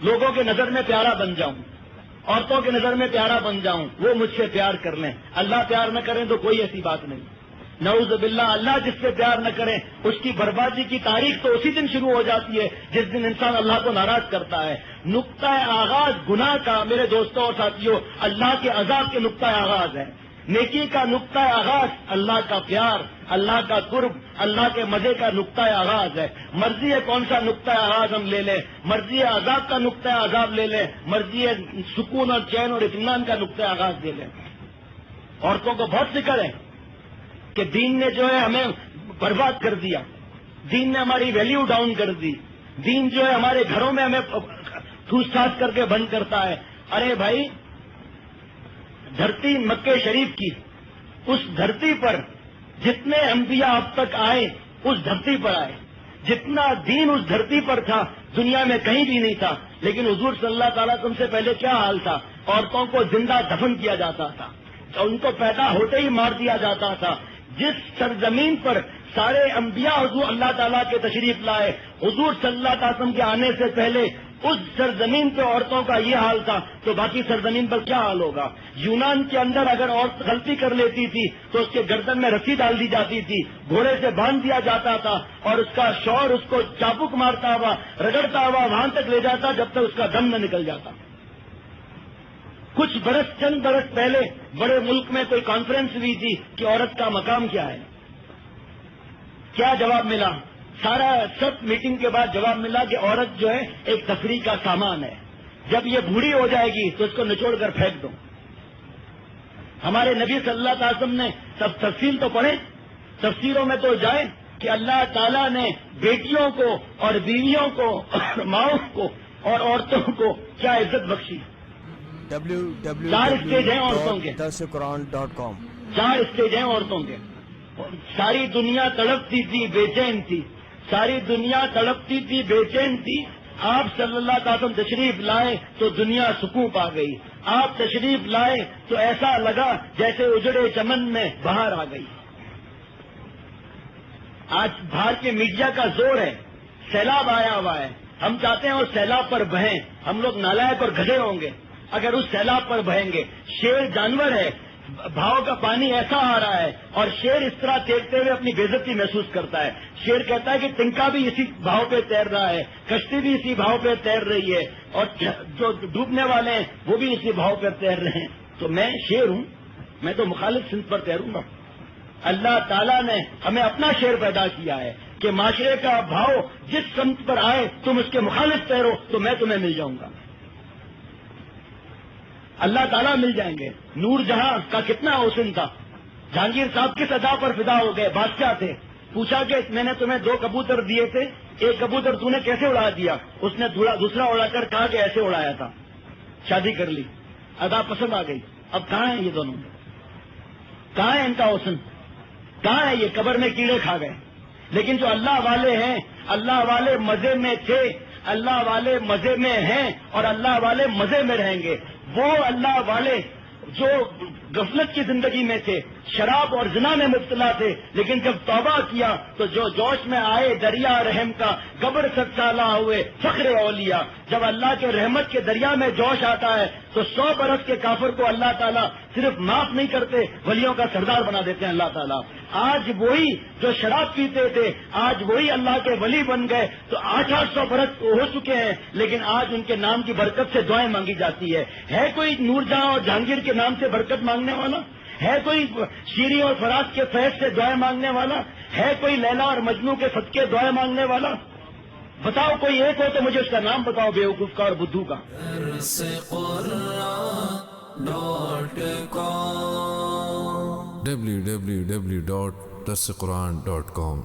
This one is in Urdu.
لوگوں کے نظر میں پیارا بن جاؤں، عورتوں کی نظر میں پیارا بن جاؤں، وہ مجھ سے پیار کر لیں، اللہ پیار نہ کریں تو کوئی ایسی بات نہیں۔ نعوذ باللہ، اللہ جس سے پیار نہ کرے اس کی بربادی کی تاریخ تو اسی دن شروع ہو جاتی ہے جس دن انسان اللہ کو ناراض کرتا ہے۔ نقطہ آغاز گناہ کا میرے دوستوں اور ساتھیوں اللہ کے عذاب کے نقطہ آغاز ہے، نیکی کا نقطہ آغاز اللہ کا پیار، اللہ کا قرب، اللہ کے مزے کا نقطہ آغاز ہے۔ مرضی ہے کون سا نقطہ آغاز ہم لے لیں، مرضی ہے عذاب کا نقطہ عذاب لے لیں، مرضی ہے سکون اور چین اور اطمینان کا نقطہ آغاز لے لیں۔ عورتوں کو بہت فکر ہے کہ دین نے جو ہے ہمیں برباد کر دیا، دین نے ہماری ویلیو ڈاؤن کر دی، دین جو ہے ہمارے گھروں میں ہمیں ٹھوس ٹھاس کر کے بند کرتا ہے۔ ارے بھائی، دھرتی مکہ شریف کی، اس دھرتی پر جتنے انبیاء اب تک آئے اس دھرتی پر آئے، جتنا دین اس دھرتی پر تھا دنیا میں کہیں بھی نہیں تھا، لیکن حضور صلی اللہ تعالیٰ وسلم سے پہلے کیا حال تھا؟ عورتوں کو زندہ دفن کیا جاتا تھا، ان کو پیدا ہوتے ہی مار دیا جاتا تھا۔ جس سرزمین پر سارے انبیاء حضور اللہ تعالیٰ کے تشریف لائے، حضور صلی اللہ علیہ وسلم کے آنے سے پہلے اس سرزمین پہ عورتوں کا یہ حال تھا تو باقی سرزمین پر کیا حال ہوگا؟ یونان کے اندر اگر عورت غلطی کر لیتی تھی تو اس کے گردن میں رسی ڈال دی جاتی تھی، گھوڑے سے باندھ دیا جاتا تھا اور اس کا شوہر اس کو چابک مارتا ہوا رگڑتا ہوا وہاں تک لے جاتا جب تک اس کا دم نہ نکل جاتا۔ کچھ برس چند برس پہلے بڑے ملک میں کوئی کانفرنس ہوئی تھی کہ عورت کا مقام کیا ہے، کیا جواب ملا؟ سب میٹنگ کے بعد جواب ملا کہ عورت جو ہے ایک تفریح کا سامان ہے، جب یہ بوڑھی ہو جائے گی تو اس کو نچوڑ کر پھینک دو۔ ہمارے نبی صلی اللہ علیہ وسلم نے سب تفصیل تو پڑھے، تفسیروں میں تو جائے کہ اللہ تعالیٰ نے بیٹیوں کو اور بیویوں کو اور ماؤں کو اور عورتوں کو کیا عزت بخشی۔ 4 اسٹیج ہیں عورتوں کے، www.darsequran.com 4 اسٹیج ہیں عورتوں کے۔ ساری دنیا تڑپتی تھی، بے چین تھی، ساری دنیا تڑپتی تھی، بے چین تھی۔ آپ صلی اللہ علیہ وسلم تشریف لائے تو دنیا سکون پا گئی، آپ تشریف لائے تو ایسا لگا جیسے اجڑے چمن میں بہار آ گئی۔ آج باہر کے میڈیا کا زور ہے، سیلاب آیا ہوا ہے، ہم چاہتے ہیں اس سیلاب پر بہیں، ہم لوگ نالائق اور گدھے ہوں گے اگر اس سیلاب پر بہیں گے۔ شیر جانور ہے، بھاؤ کا پانی ایسا آ رہا ہے اور شیر اس طرح تیرتے ہوئے اپنی بے عزتی محسوس کرتا ہے۔ شیر کہتا ہے کہ تنکا بھی اسی بھاؤ پہ تیر رہا ہے، کشتی بھی اسی بھاؤ پہ تیر رہی ہے اور جو ڈوبنے والے ہیں وہ بھی اسی بھاؤ پہ تیر رہے ہیں، تو میں شیر ہوں، میں تو مخالف سمت پر تیروں گا۔ اللہ تعالیٰ نے ہمیں اپنا شیر پیدا کیا ہے کہ معاشرے کا بھاؤ جس سمت پر آئے تم اس کے مخالف تیرو تو میں تمہیں مل جاؤں گا، اللہ تعالیٰ مل جائیں گے۔ نور جہاں کا کتنا حسن تھا، جہانگیر صاحب کس ادا پر فدا ہو گئے، بادشاہ تھے، پوچھا کہ میں نے تمہیں 2 کبوتر دیے تھے، ایک کبوتر تو نے کیسے اڑا دیا؟ اس نے دوسرا اڑا کر کہا کہ ایسے اڑایا تھا، شادی کر لی، ادا پسند آ گئی۔ اب کہاں ہیں یہ دونوں؟ کہاں ہے ان کا حسن؟ کہاں ہے یہ؟ قبر میں کیڑے کھا گئے۔ لیکن جو اللہ والے ہیں، اللہ والے مزے میں تھے، اللہ والے مزے میں ہیں اور اللہ والے مزے میں رہیں گے۔ وہ اللہ والے جو غفلت کی زندگی میں تھے، شراب اور زنا میں مبتلا تھے، لیکن جب توبہ کیا تو جو جوش میں آئے دریا رحم کا، قبر سب سالہ ہوئے فخر اولیاء۔ جب اللہ کے رحمت کے دریا میں جوش آتا ہے تو 100 برس کے کافر کو اللہ تعالیٰ صرف معاف نہیں کرتے، ولیوں کا سردار بنا دیتے ہیں اللہ تعالیٰ۔ آج وہی جو شراب پیتے تھے آج وہی اللہ کے ولی بن گئے، تو 800 برس ہو چکے ہیں، لیکن آج ان کے نام کی برکت سے دعائیں مانگی جاتی ہے کوئی نور جہاں اور جہانگیر کے نام سے برکت مانگنے والا؟ ہے کوئی شیری اور فراز کے فیض سے دعائیں مانگنے والا؟ ہے کوئی لیلا اور مجنو کے صدقے دعائیں مانگنے والا؟ بتاؤ کوئی ایک ہو تو مجھے اس کا نام بتاؤ، بیوقوف کا اور بدھو کا۔ www.darsequran.com